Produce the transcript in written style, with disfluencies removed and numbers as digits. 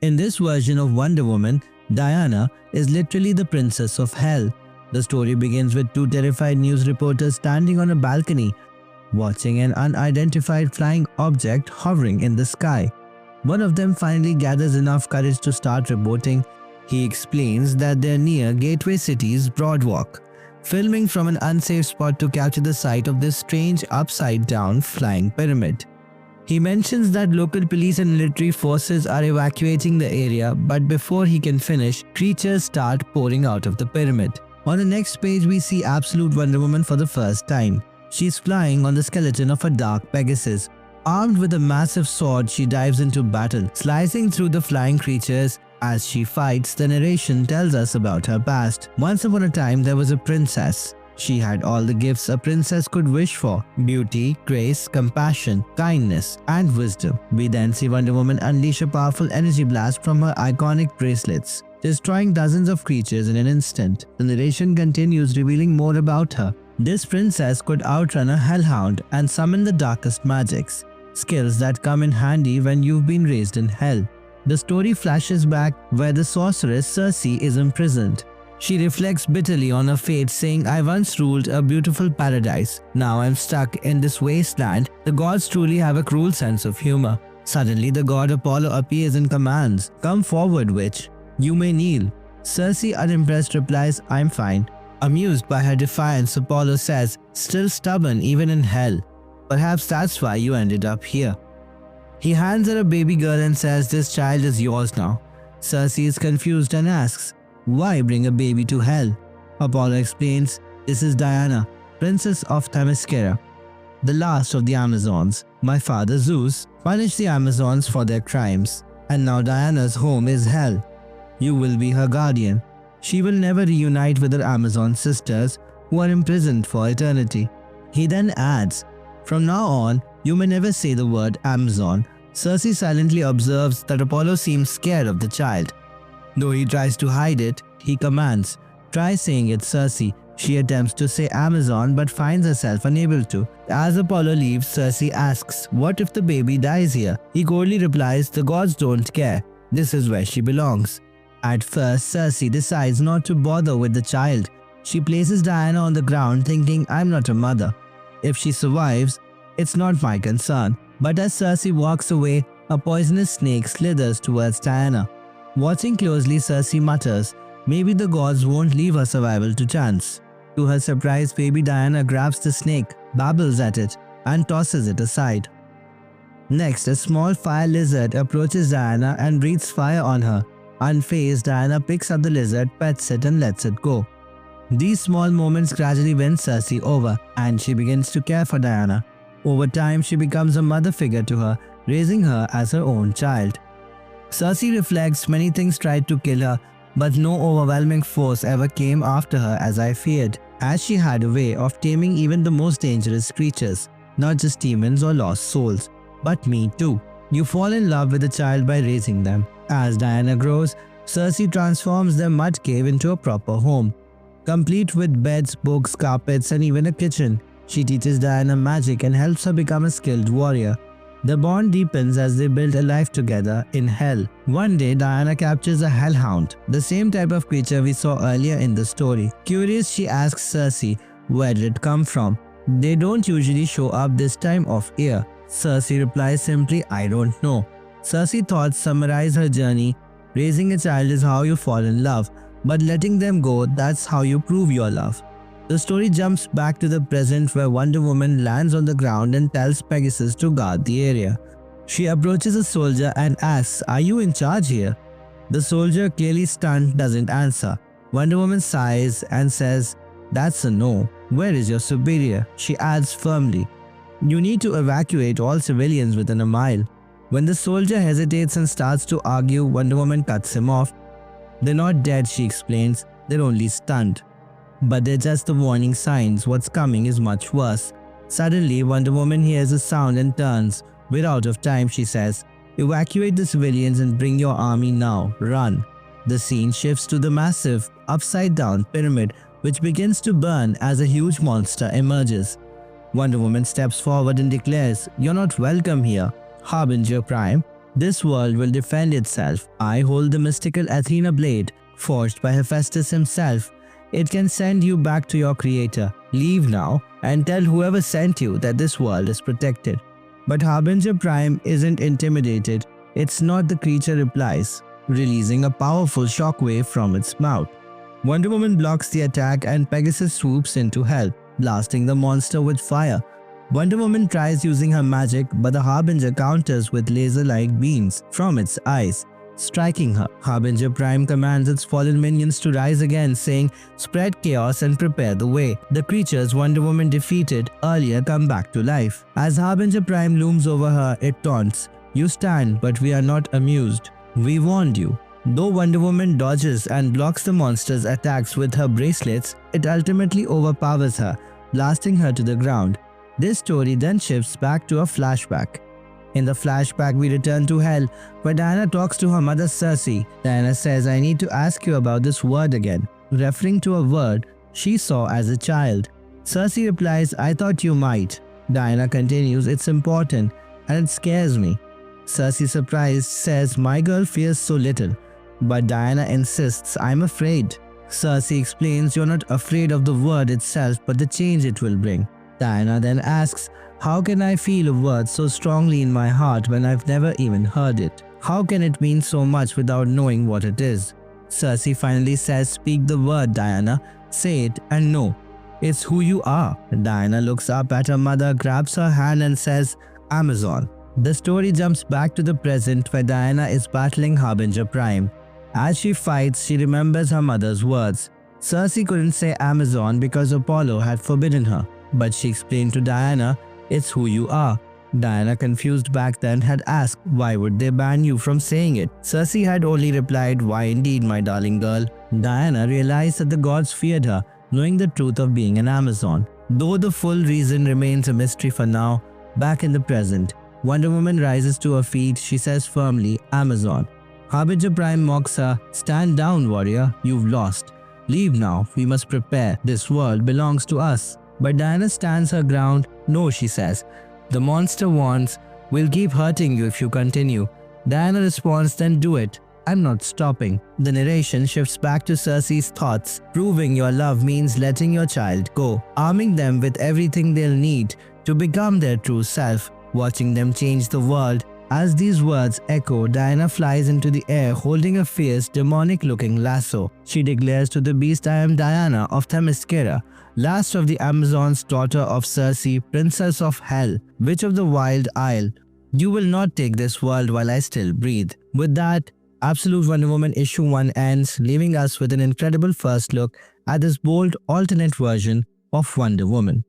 In this version of Wonder Woman, Diana is literally the princess of hell. The story begins with two terrified news reporters standing on a balcony, watching an unidentified flying object hovering in the sky. One of them finally gathers enough courage to start reporting. He explains that they're near Gateway City's Broadwalk, filming from an unsafe spot to capture the sight of this strange upside-down flying pyramid. He mentions that local police and military forces are evacuating the area, but before he can finish, creatures start pouring out of the pyramid. On the next page, we see Absolute Wonder Woman for the first time. She's flying on the skeleton of a dark Pegasus. Armed with a massive sword, she dives into battle, slicing through the flying creatures. As she fights, the narration tells us about her past. Once upon a time, there was a princess. She had all the gifts a princess could wish for: beauty, grace, compassion, kindness, and wisdom. We then see Wonder Woman unleash a powerful energy blast from her iconic bracelets, destroying dozens of creatures in an instant. The narration continues, revealing more about her. This princess could outrun a hellhound and summon the darkest magics, skills that come in handy when you've been raised in hell. The story flashes back where the sorceress Circe is imprisoned. She reflects bitterly on her fate, saying, "I once ruled a beautiful paradise. Now I'm stuck in this wasteland." The gods truly have a cruel sense of humor. Suddenly, the god Apollo appears and commands, "Come forward, witch. You may kneel." Circe, unimpressed, replies, "I'm fine." Amused by her defiance, Apollo says, "Still stubborn even in hell. Perhaps that's why you ended up here." He hands her a baby girl and says, "This child is yours now." Circe is confused and asks, "Why bring a baby to hell?" Apollo explains, "This is Diana, princess of Themyscira, the last of the Amazons. My father Zeus punished the Amazons for their crimes, and now Diana's home is hell. You will be her guardian. She will never reunite with her Amazon sisters who are imprisoned for eternity." He then adds, "From now on, you may never say the word Amazon." Circe silently observes that Apollo seems scared of the child. Though he tries to hide it, he commands, "Try saying it, Circe." She attempts to say Amazon but finds herself unable to. As Apollo leaves, Circe asks, "What if the baby dies here?" He coldly replies, "The gods don't care. This is where she belongs." At first, Circe decides not to bother with the child. She places Diana on the ground, thinking, "I'm not a mother. If she survives, it's not my concern." But as Circe walks away, a poisonous snake slithers towards Diana. Watching closely, Circe mutters, "Maybe the gods won't leave her survival to chance." To her surprise, baby Diana grabs the snake, babbles at it, and tosses it aside. Next, a small fire lizard approaches Diana and breathes fire on her. Unfazed, Diana picks up the lizard, pets it, and lets it go. These small moments gradually win Circe over, and she begins to care for Diana. Over time, she becomes a mother figure to her, raising her as her own child. Circe reflects, "Many things tried to kill her, but no overwhelming force ever came after her as I feared, as she had a way of taming even the most dangerous creatures, not just demons or lost souls, but me too." You fall in love with a child by raising them. As Diana grows, Circe transforms their mud cave into a proper home, complete with beds, books, carpets, and even a kitchen. She teaches Diana magic and helps her become a skilled warrior. The bond deepens as they build a life together in hell. One day, Diana captures a hellhound, the same type of creature we saw earlier in the story. Curious, she asks Circe, "Where did it come from? They don't usually show up this time of year." Circe replies simply, "I don't know." Circe's thoughts summarize her journey. Raising a child is how you fall in love, but letting them go, that's how you prove your love. The story jumps back to the present where Wonder Woman lands on the ground and tells Pegasus to guard the area. She approaches a soldier and asks, "Are you in charge here?" The soldier, clearly stunned, doesn't answer. Wonder Woman sighs and says, "That's a no. Where is your superior?" She adds firmly, "You need to evacuate all civilians within a mile." When the soldier hesitates and starts to argue, Wonder Woman cuts him off. "They're not dead," she explains, "they're only stunned. But they're just the warning signs. What's coming is much worse." Suddenly, Wonder Woman hears a sound and turns. "We're out of time," she says. "Evacuate the civilians and bring your army now. Run." The scene shifts to the massive, upside-down pyramid, which begins to burn as a huge monster emerges. Wonder Woman steps forward and declares, "You're not welcome here, Harbinger Prime." This world will defend itself. I hold the mystical Athena blade, forged by Hephaestus himself. It can send you back to your creator. Leave now and tell whoever sent you that this world is protected." But Harbinger Prime isn't intimidated. "It's not," the creature replies, releasing a powerful shockwave from its mouth. Wonder Woman blocks the attack and Pegasus swoops in to help, blasting the monster with fire. Wonder Woman tries using her magic, but the Harbinger counters with laser-like beams from its eyes, striking her. Harbinger Prime commands its fallen minions to rise again, saying, "Spread chaos and prepare the way." The creatures Wonder Woman defeated earlier come back to life. As Harbinger Prime looms over her, it taunts, "You stand, but we are not amused. We warned you." Though Wonder Woman dodges and blocks the monster's attacks with her bracelets, it ultimately overpowers her, blasting her to the ground. This story then shifts back to a flashback. In the flashback, we return to Hell, where Diana talks to her mother Circe. Diana says, "I need to ask you about this word again," referring to a word she saw as a child. Circe replies, "I thought you might." Diana continues, "It's important, and it scares me." Circe, surprised, says, "My girl fears so little." But Diana insists, "I'm afraid." Circe explains, "You're not afraid of the word itself, but the change it will bring." Diana then asks, "How can I feel a word so strongly in my heart when I've never even heard it? How can it mean so much without knowing what it is?" Circe finally says, "Speak the word, Diana. Say it and know. It's who you are." Diana looks up at her mother, grabs her hand and says, "Amazon." The story jumps back to the present, where Diana is battling Harbinger Prime. As she fights, she remembers her mother's words. Circe couldn't say Amazon because Apollo had forbidden her, but she explained to Diana, "It's who you are." Diana, confused back then, had asked, "Why would they ban you from saying it?" Circe had only replied, "Why indeed, my darling girl." Diana realized that the gods feared her, knowing the truth of being an Amazon. Though the full reason remains a mystery for now, back in the present, Wonder Woman rises to her feet. She says firmly, "Amazon." Harbinger Prime mocks her, "Stand down, warrior. You've lost. Leave now. We must prepare. This world belongs to us." But Diana stands her ground. "No," she says. The monster warns, "We'll keep hurting you if you continue." Diana responds, "Then do it. I'm not stopping." The narration shifts back to Circe's thoughts. "Proving your love means letting your child go, arming them with everything they'll need to become their true self, watching them change the world." As these words echo, Diana flies into the air holding a fierce, demonic-looking lasso. She declares to the beast, "I am Diana of Themyscira, last of the Amazons, daughter of Circe, princess of Hell, witch of the wild isle. You will not take this world while I still breathe." With that, Absolute Wonder Woman issue 1 ends, leaving us with an incredible first look at this bold alternate version of Wonder Woman.